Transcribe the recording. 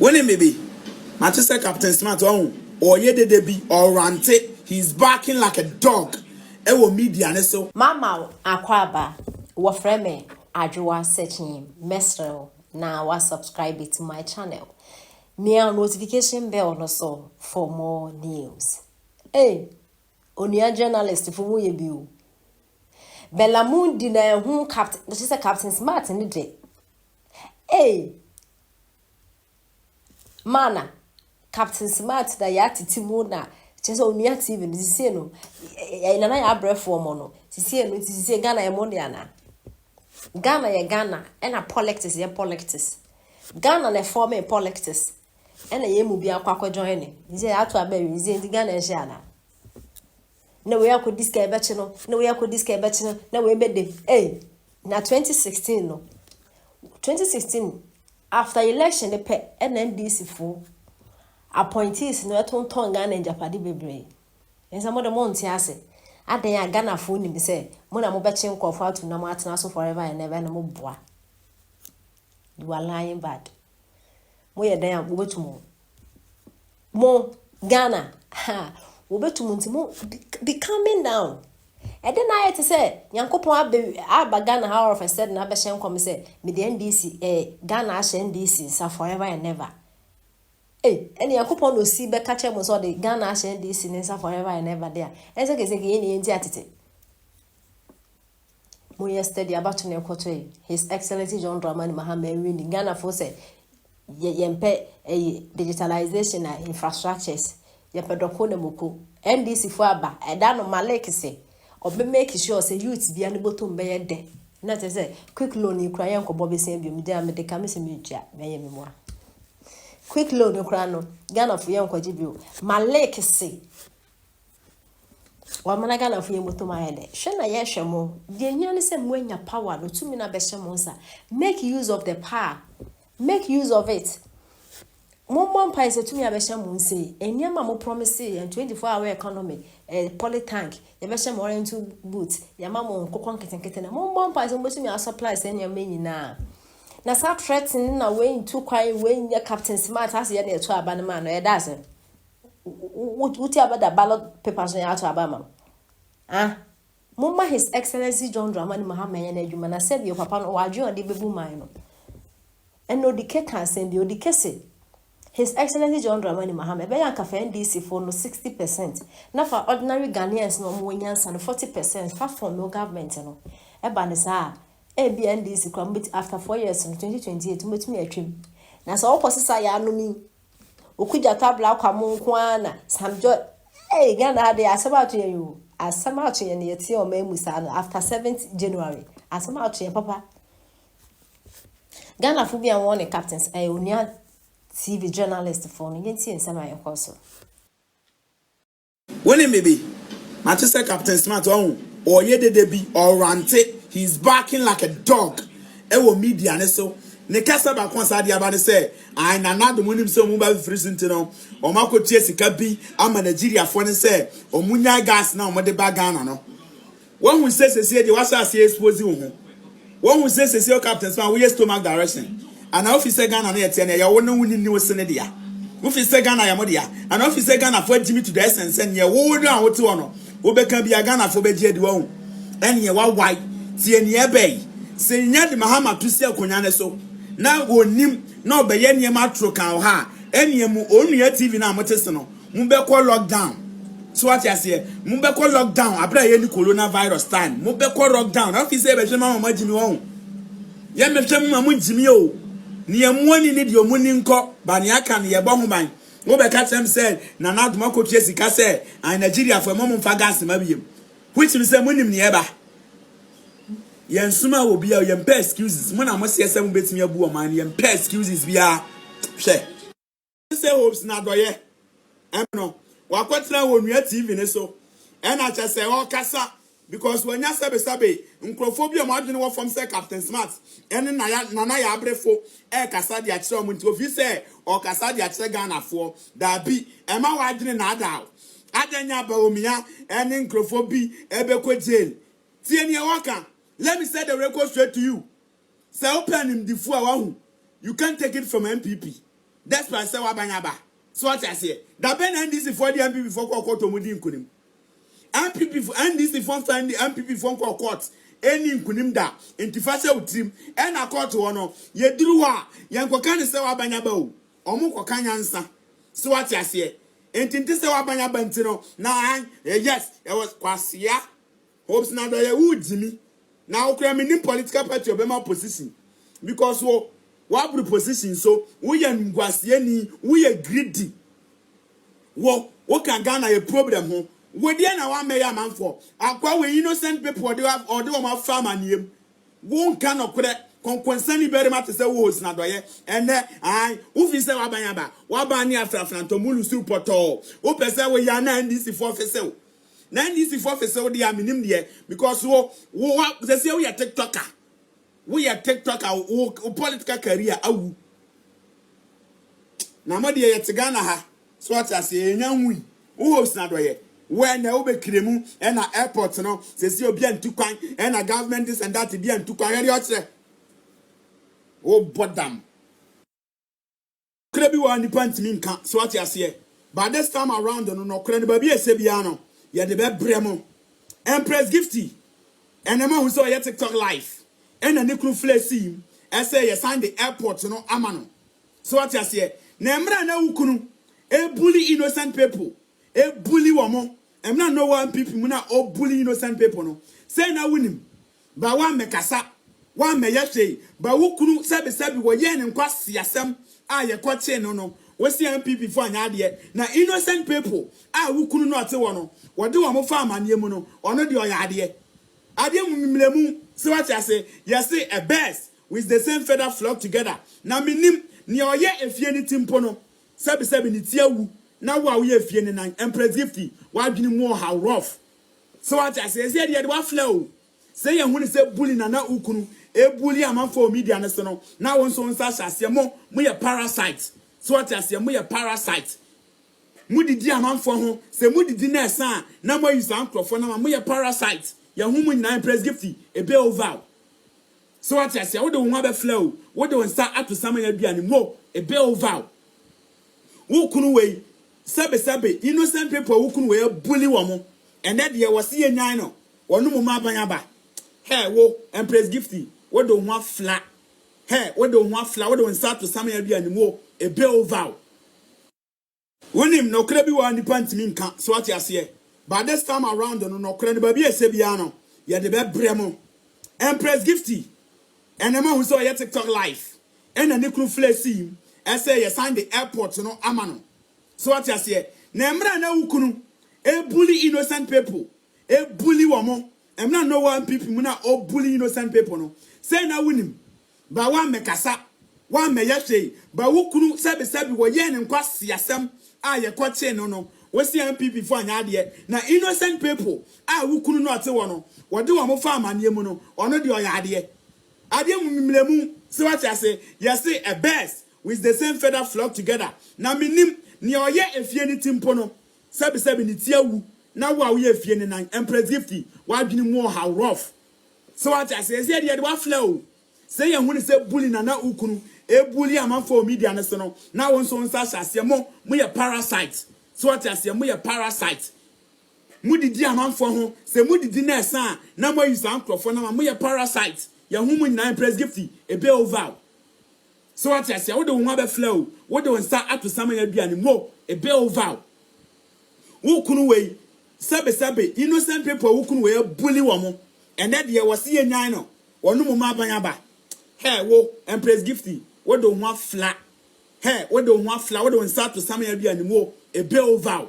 When it may be, Manchester Captain Smart or Yedebi or Rante, he's barking like a dog. Ewo media so. Mama Akwaba, wafreme Ajua searching Mesrel. Now wa subscribe to my channel. Me a notification bell no so for more news. Hey, onia journalist for mu yebiu. Bellamundi na hu captain, that is a Captain Smart in the day. Hey, mana Captain Smart da yati timuna. Chese onia TV ni sisi no. Inana ya brefo mono. Sisi Ghana ya mondiana. Ghana ya Ghana. Ena politics ya politics. Ghana na forme politics. Ena ye mubi akwa kwa joine. Nze atu abewi. Nze ndi Ghana ya shana. Na we yako diska ebeche no. Na we yako diska ebeche no. Na we bede. Na 2016 no. 2016 after election pe NNDC for appointees no eton Ghana and Japadi bebre. En some of the months ase. Aden ya Ghana fo ni be say mo na mo be chen kwofo atu na mo atena so forever and never na mo boa. You are lying bad. Mo ye dan wo betumo. Mo Ghana ha wo betumo nti mo be calming down. E den na yet say Yankopon aba Ghana how of said na be hyen kom say me the NDC Ghana a NDC sa forever and never. Any Yankopon no see be catch mo so the Ghana a NDC nsa forever and never there. Ense ke say ke yen enti atete. Mo yesterday about to nekoto His Excellency John Dramani Mahama win Ghana for say yempe digitalization and infrastructures yempe doko na moko NDC for aba eda no malek say obe make sure say youth bia ne bottom be de na te say quick loan ikura yen ko bobe sen biom de am de kamese me tua me yemi mo quick loan ikura no Ghana for yen ko gibio malek say wa mana Ghana for yen bottom ayede hwe na ye hwe mo de nya ne say mo anya power no tumi na be hwe mo nsa make use of the power. Make use of it. One price to me, I be shame say. And your mama promise and 24-hour economy, poly tank. You be shame more into boots. Your mama on cocoa kitten. One price almost me a supplies and your many now. Now start threatening away in too quiet when your Captain Smart has yet to abandon man or a dozen. What about the ballot papers in out Alabama? Ah, Mumma His Excellency John Dramani Mahama and you man, I said your papa or you and the baby mine. And no decay can send you the His Excellency John Dramani Mahama, Bayan Cafe NDC for no 60%. Now for ordinary Ghanaians, no more yans and 40%, far from no government. No, Ebanesa, ABNDC commit after 4 years in 2028 to meet me a trim. Now, so all process I know me. Ukuja tabla kwa kwana, some joy. Hey, Ghana, they are about to you. As some out to you, or Memusano after 7th January. As some out to your papa. Ghana Phobia one captains a unia TV journalist for Nyensi and Sama Yokoso. When it may be, Manchester Captain Smart or Yedebi or Rante, he's barking like a dog. Ewo media so. Nekasa ba kwansa dia ba ne say, "Ai na na do munim so mu ba freezing no. O mako tie sika bi ama Nigeria fo ne say, o munya gas na o mo de ba Ghana no." One who says say dey wasa say expose wo. One who says your Captain Smart we stomach direction. And officer Ghana na yete ya wo no wuni ni wosene dia. Officer Ghana ya modia. And officer Ghana for Jimmy to the essence and ye wo do an wote wono. Wo be kan bia Ghana for be je de wo. En ye wa wai. Tie ne ebe. Se nya de Mahama to se akonya ne so. Na wonim na obeye ne ma tro kan ha. Enye mu onua TV na motese no. Mu be call lockdown. So what you say? Mu be call lockdown. Abra ye ni coronavirus time. Mu be call lockdown. Officer be hwema mama jimi won. Ye me hwema mama jimi o. Ni emuani ni de omuni nko ba ne aka ne ye bo homan. Wo be ka tem say na na aduma ko tue sika say an Nigeria for mom mfa gas ma biem. Which means say munim ne eba. Yen suma wo bia yen pay excuses. Mo na mo se say mo betimi abu o man yen pay excuses bia. Hwe. Say hopes na doye. No. Wakwatena wonua TV ne so. Ena cha say o kasa because when ya sabe nkrophobia mo adwene wo from say Captain Smart. Ene na ya abrefo kasa dia kire omo nti ofi say o kasa dia kire Ghana fo da bi e ma wa adwene na ada. Adanya ba omia ene nkrophobi ebekọ jail. Tie ne waka. Let me say the record straight to you. Say open him the fool wahu. You can't take it from MPP. despite say wabanyaba. So what I say, that ben NDC for the MPP for court omudi nkunim. MPP for NDC for find the MPP for court any nkunim da intifase utrim and a court wono ye duru ha yanko kan say wabanyaba o omo kokan yansa. So what I say, entinte say wabanyaba ntino na yes it was kwasia hopes na do ye wudimi. Now okra me political party obema position because what position so we are ngwasieni we are greedy what can Ghana a problem ho we dey na one mayor man for akwa we innocent people they have or they want farm and won kan okre concern very much say wo na doye and I who fi say wabani afrafranto mulu su poto who pese we ya na ndc for fese na ndc for fese dey aminim there because they say we are TikToker. We are TikToker or political career awu. Na mo de yet Ghana ha. So what I say nyanwi. Who host na doye. When na obe kremu and na airport no, say obi antu kwan and na government this and that be antu kwan here otre. Oh bodam. Krebi wa nipa ntimi nka. So what I say. But this time around no kre ne ba bi esebia no. Ye de be bremo. Empress Gifty. And the man who saw your TikTok live. And a nickel flesi, I say, you sign the airport, no amano. So what I say, Nemra na ukunu, a bully innocent people, a bully woman, and not no one people, muna all bully innocent people, no. Say na win him, but one me kasa, one me yashe, but ukunu sabi, wa yen and kwasi yasem, ye kwache no. We see MPP for an idea. Now innocent people, ukunu no ate wano, what do a farm and yemono, or not your idea. So what I say, you say a best with the same feather flock together. Now minim ni oye efieni timpono. Sebi ni tiawu. Now wa we efieni na Empress Gifty. Wa bini more how rough. So what I say the wa flow. Say you when say bully na ukunu. E bully a man for media na so no. Now one so nsa mo a parasite. So what I say mo a parasite. Mu didi a man for ho. Say mu didi na san. Na mo use ankrofo na mo a parasite. Ya humu na Empress Gifty e be over. So what I say, what do one be flow? What do one start up to some ya biani mo e be over. Who kunu we sabe innocent people who kunu we bully woman and that there was see nyano or no mama banyaba. Hey wo Empress Gifty, what do one flat? Hey, what do one flat? What do one start to some ya biani mo e be over. When him no krebi wa ni panti minka. So what I say. But this time around, no crane baby sebiano. Ya de be bremo. Empress Gifty. And the man who saw your TikTok live. And a nickel flesi. I say you sign the airport, no amano. So what I say, Nemra na ukunu. A bully innocent people. A bully woman. I'm not no one people, muna all bully innocent people no. Say na win him. But one me kasa. One me yashe. But ukunu sabi wa yen and kwasi yasem. Ye kwache no. We see MPP for an idea. Now innocent people, who couldn't not say one. What do I farm and yemono or not your idea? Idea mumlemu. So what I say, you say a best with the same feather flock together. Now minim ni oye if ye ni timpono. Sabi ni tiawu. Now wa we if ye ni Empress Gifty. Why be more how rough? So what I say, say the flow. Say you want say bully na ukunu. E bully a man for media na so no. Now one so say mo a parasite. So what I say, we a parasite. Mudidi a man for home, say mudidi na san, na mo use ankrofo na we a parasite. Ya humu na Empress Gifty, e be over. So what I say, what do one be flow? What do one start up to some ya bi animo, e be over. Who kunu we sabe innocent people who kunu we bully woman. And that there was see a nine or no mama banyaba. Hey, wo Empress Gifty, what do one flat? Hey, what do one flat? What do one start to some ya bi animo? A bill vow.